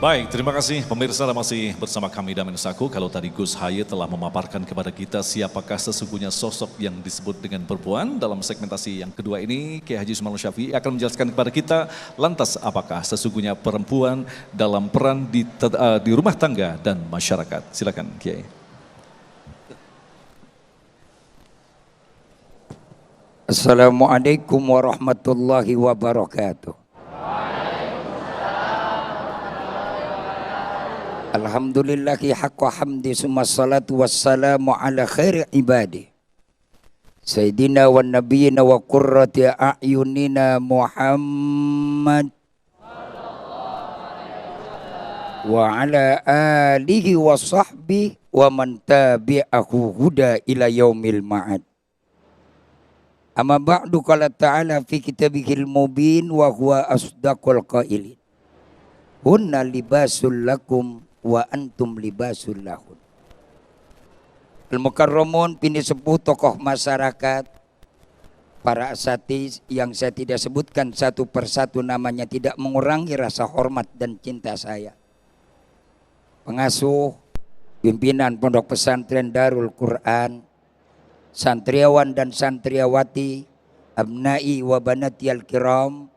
Baik, terima kasih pemirsa masih bersama kami Damen Saku. Kalau tadi Gus Haye telah memaparkan kepada kita siapakah sesungguhnya sosok yang disebut dengan perempuan, dalam segmentasi yang kedua ini Kiai Haji Usmanul Syafi'i akan menjelaskan kepada kita lantas apakah sesungguhnya perempuan dalam peran di rumah tangga dan masyarakat. Silakan Kiai. Assalamualaikum warahmatullahi wabarakatuh. Alhamdulillahi haqqa hamdi summa salatu wassalamu ala khairi ibadi Sayyidina wa nabiyina wa qurrati a'yunina Muhammad wa ala alihi wa sahbihi wa man tabi'ahu huda ila yaumil ma'ad. Amma ba'du qala ta'ala fi kitabihil mubin wa huwa asdaqul qailin. Hunna libasul lakum wa antum libasul lahun. Al-Mukarramun pini sepuh tokoh masyarakat, para asatiz yang saya tidak sebutkan satu persatu namanya tidak mengurangi rasa hormat dan cinta saya. Pengasuh, pimpinan Pondok Pesantren Darul Quran, santriawan dan santriawati, abnai wa banati al-kiram,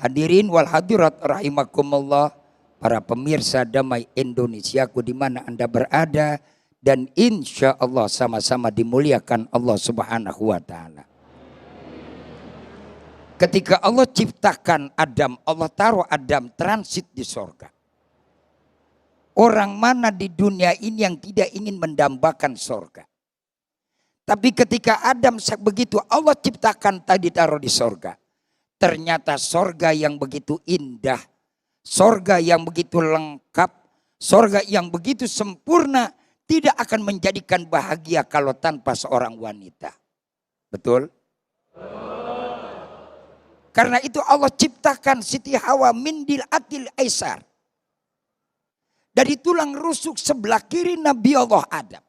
hadirin wal hadirat rahimakumullah, para pemirsa Damai Indonesiaku di mana Anda berada, dan insya Allah sama-sama dimuliakan Allah Subhanahu wa Ta'ala. Ketika Allah ciptakan Adam, Allah taruh Adam transit di sorga. Orang mana di dunia ini yang tidak ingin mendambakan sorga? Tapi ketika Adam begitu Allah ciptakan tadi taruh di sorga. Ternyata sorga yang begitu indah, sorga yang begitu lengkap, sorga yang begitu sempurna, tidak akan menjadikan bahagia kalau tanpa seorang wanita. Betul? Karena itu Allah ciptakan Siti Hawa min dil'atil aisar, dari tulang rusuk sebelah kiri Nabi Allah Adam.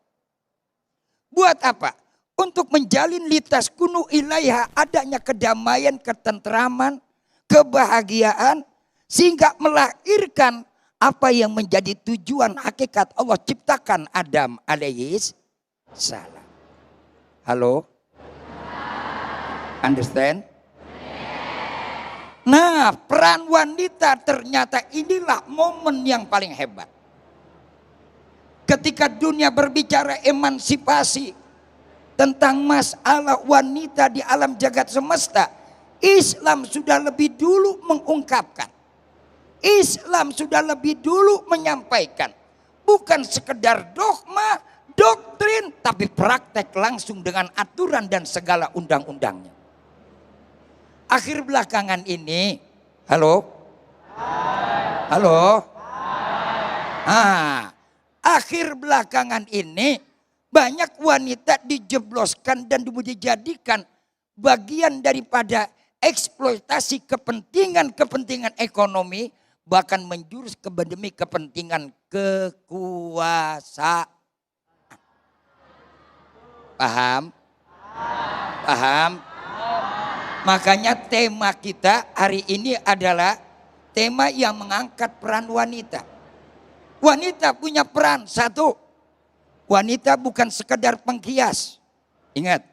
Buat apa? Untuk menjalin litas kunu ilaiha, adanya kedamaian, ketentraman, kebahagiaan, sehingga melahirkan apa yang menjadi tujuan hakikat Allah ciptakan Adam alaihis salam. Halo? Understand? Nah, peran wanita ternyata inilah momen yang paling hebat. Ketika dunia berbicara emansipasi tentang masalah wanita di alam jagat semesta, Islam sudah lebih dulu mengungkapkan. Islam sudah lebih dulu menyampaikan. Bukan sekedar dogma, doktrin, tapi praktek langsung dengan aturan dan segala undang-undangnya. Akhir belakangan ini, halo? Halo? Akhir belakangan ini banyak wanita dijebloskan dan dijadikan bagian daripada eksploitasi kepentingan ekonomi, bahkan menjurus ke demi kepentingan kekuasaan. Paham? Paham? Makanya tema kita hari ini adalah tema yang mengangkat peran wanita. Wanita punya peran. Satu, wanita bukan sekedar penghias. Ingat.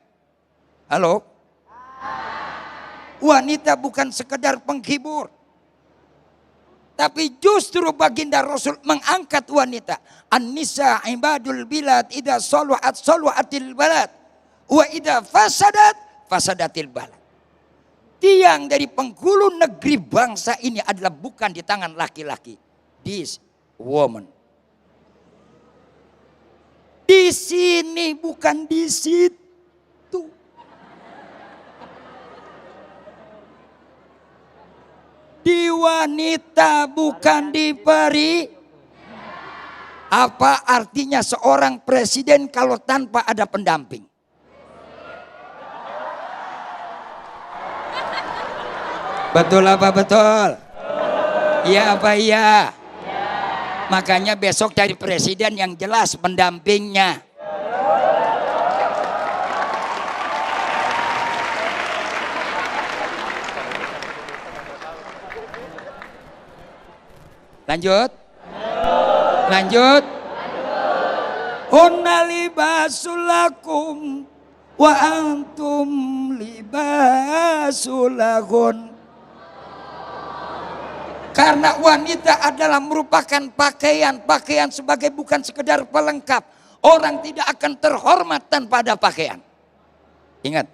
Halo? Wanita bukan sekedar penghibur. Tapi justru baginda Rasul mengangkat wanita. An-nisa ibadul bilad idza saluhat saluhatil balad wa idza fasadat fasadatil balad. Tiang dari penghulu negeri bangsa ini adalah bukan di tangan laki-laki. This woman. Di sini bukan di situ. Di wanita bukan di peri. Apa artinya seorang presiden kalau tanpa ada pendamping? Betul apa betul? Iya apa iya? Makanya besok cari presiden yang jelas pendampingnya. Lanjut. Lanjut. Hunna libasul lakum wa antum libasul lahun. Karena wanita adalah merupakan pakaian sebagai bukan sekedar pelengkap. Orang tidak akan terhormat tanpa ada pakaian. Ingat,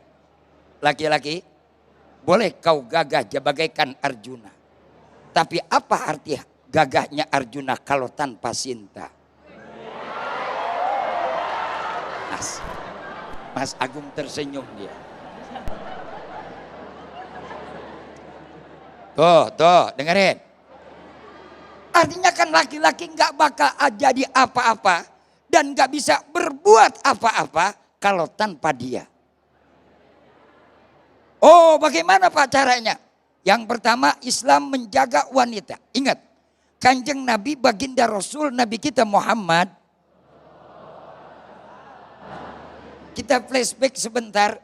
laki-laki boleh kau gagah bagaikan Arjuna. Tapi apa arti gagahnya Arjuna kalau tanpa Sinta? Mas Agung tersenyum dia. Tuh, dengerin. Artinya kan laki-laki nggak bakal jadi apa-apa dan nggak bisa berbuat apa-apa kalau tanpa dia. Oh, bagaimana Pak caranya? Yang pertama, Islam menjaga wanita. Ingat, Kanjeng Nabi baginda Rasul Nabi kita Muhammad. Kita flashback sebentar.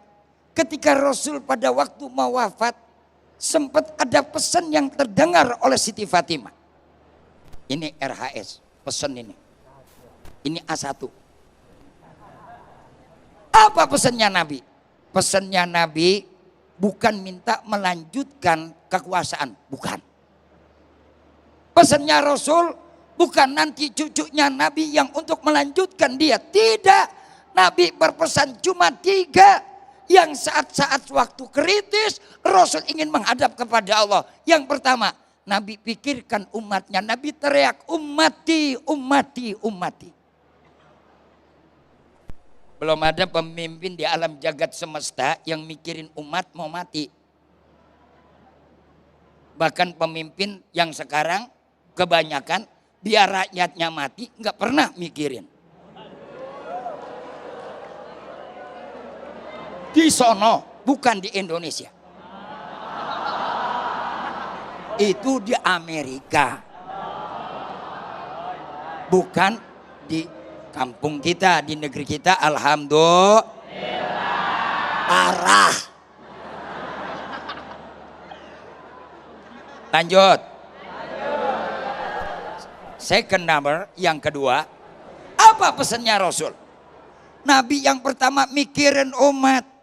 Ketika Rasul pada waktu mau wafat, sempat ada pesan yang terdengar oleh Siti Fatimah. Ini RHS, pesan ini. Ini A1. Apa pesannya Nabi? Pesannya Nabi bukan minta melanjutkan kekuasaan, bukan. Pesannya Rasul bukan nanti cucunya Nabi yang untuk melanjutkan dia, tidak. Nabi berpesan cuma 3 yang saat-saat waktu kritis Rasul ingin menghadap kepada Allah. Yang pertama, Nabi pikirkan umatnya. Nabi teriak, ummati, ummati, ummati. Belum ada pemimpin di alam jagat semesta yang mikirin umat mau mati. Bahkan pemimpin yang sekarang kebanyakan biar rakyatnya mati nggak pernah mikirin. Di sono, bukan di Indonesia. Itu di Amerika. Bukan di kampung kita, di negeri kita. Alhamdulillah. Parah. Lanjut. Second number, yang kedua. Apa pesannya Rasul? Nabi yang pertama mikirin umat.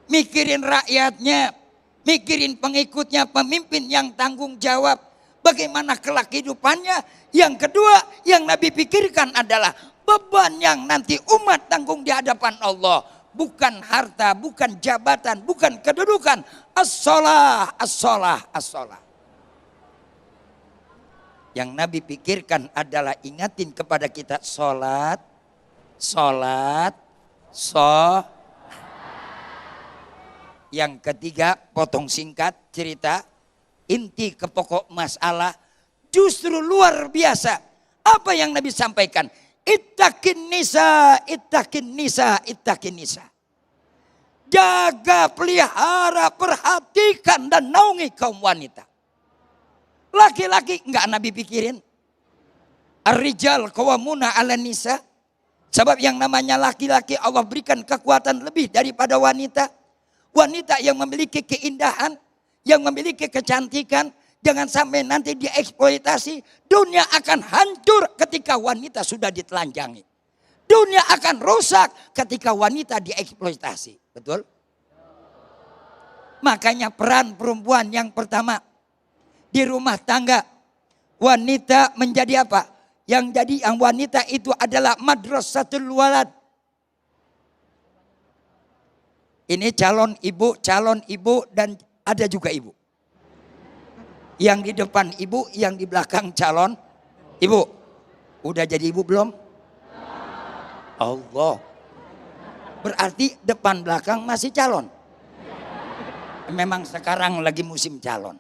Mikirin rakyatnya, mikirin pengikutnya, pemimpin yang tanggung jawab. Bagaimana kelak kehidupannya. Yang kedua yang Nabi pikirkan adalah beban yang nanti umat tanggung di hadapan Allah. Bukan harta, bukan jabatan, bukan kedudukan. As-shalah, as-shalah, as-shalah. Yang Nabi pikirkan adalah ingatin kepada kita sholat, sholat, sholat. Yang ketiga, potong singkat cerita, inti ke pokok masalah justru luar biasa. Apa yang Nabi sampaikan? Ittaqin nisa, ittaqin nisa, ittaqin nisa. Jaga, pelihara, perhatikan dan naungi kaum wanita. Laki-laki enggak Nabi pikirin. Ar-rijal qawwamuna 'alan nisa. Sebab yang namanya laki-laki Allah berikan kekuatan lebih daripada wanita. Wanita yang memiliki keindahan, yang memiliki kecantikan, jangan sampai nanti dieksploitasi. Dunia akan hancur ketika wanita sudah ditelanjangi. Dunia akan rusak ketika wanita dieksploitasi. Betul? Makanya peran perempuan yang pertama di rumah tangga. Wanita menjadi apa? Yang wanita itu adalah madrasatul walad. Ini calon ibu dan ada juga ibu. Yang di depan ibu, yang di belakang calon ibu. Udah jadi ibu belum? Allah. Berarti depan belakang masih calon. Memang sekarang lagi musim calon.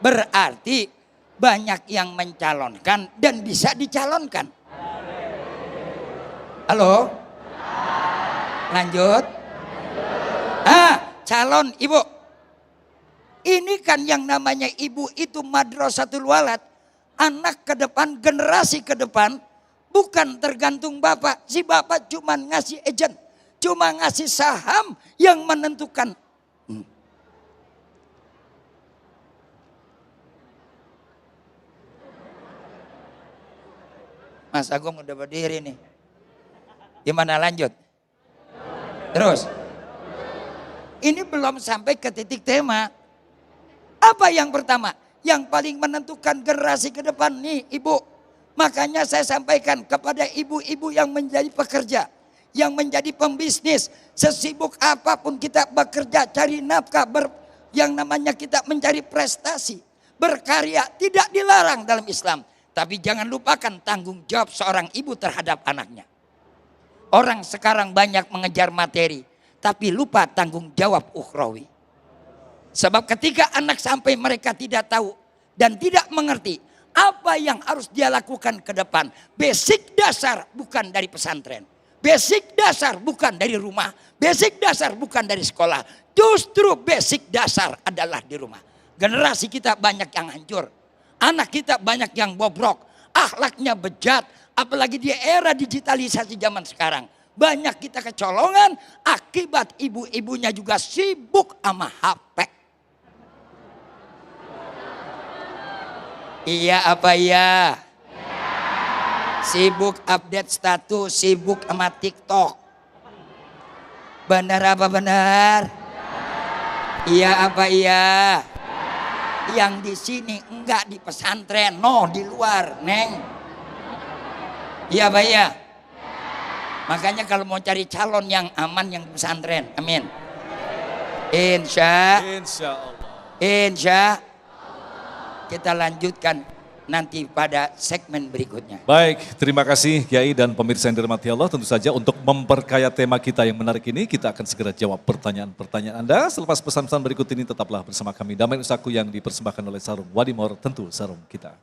Berarti banyak yang mencalonkan dan bisa dicalonkan. Halo? Lanjut. Calon ibu. Ini kan yang namanya ibu itu madrasatul walad. Anak ke depan, generasi ke depan bukan tergantung bapak. Si bapak cuma ngasih agent. cuma ngasih saham yang menentukan. Mas Agung udah berdiri nih. Gimana lanjut? Terus. Ini belum sampai ke titik tema. Apa yang pertama? Yang paling menentukan generasi ke depan nih ibu. Makanya saya sampaikan kepada ibu-ibu yang menjadi pekerja. Yang menjadi pembisnis. Sesibuk apapun kita bekerja cari nafkah. Yang namanya kita mencari prestasi. Berkarya tidak dilarang dalam Islam. Tapi jangan lupakan tanggung jawab seorang ibu terhadap anaknya. Orang sekarang banyak mengejar materi. Tapi lupa tanggung jawab ukhrawi. Sebab ketika anak sampai mereka tidak tahu. Dan tidak mengerti. Apa yang harus dia lakukan ke depan. Basic dasar bukan dari pesantren. Basic dasar bukan dari rumah. Basic dasar bukan dari sekolah. Justru basic dasar adalah di rumah. Generasi kita banyak yang hancur. Anak kita banyak yang bobrok, akhlaknya bejat, apalagi di era digitalisasi zaman sekarang. Banyak kita kecolongan, akibat ibu-ibunya juga sibuk sama HP. Iya apa iya? Sibuk update status, sibuk sama TikTok. Benar apa benar? Iya apa iya? Yang di sini enggak di pesantren, no di luar, neng. Iya Pak ya. Makanya kalau mau cari calon yang aman yang di pesantren, amin. Insya kita lanjutkan nanti pada segmen berikutnya. Baik, terima kasih Kiai dan pemirsa yang dirahmati Allah. Tentu saja untuk memperkaya tema kita yang menarik ini, kita akan segera jawab pertanyaan-pertanyaan Anda. Selepas pesan-pesan berikut ini tetaplah bersama kami. Damai Nusaku yang dipersembahkan oleh Sarung Wadimor, tentu sarung kita.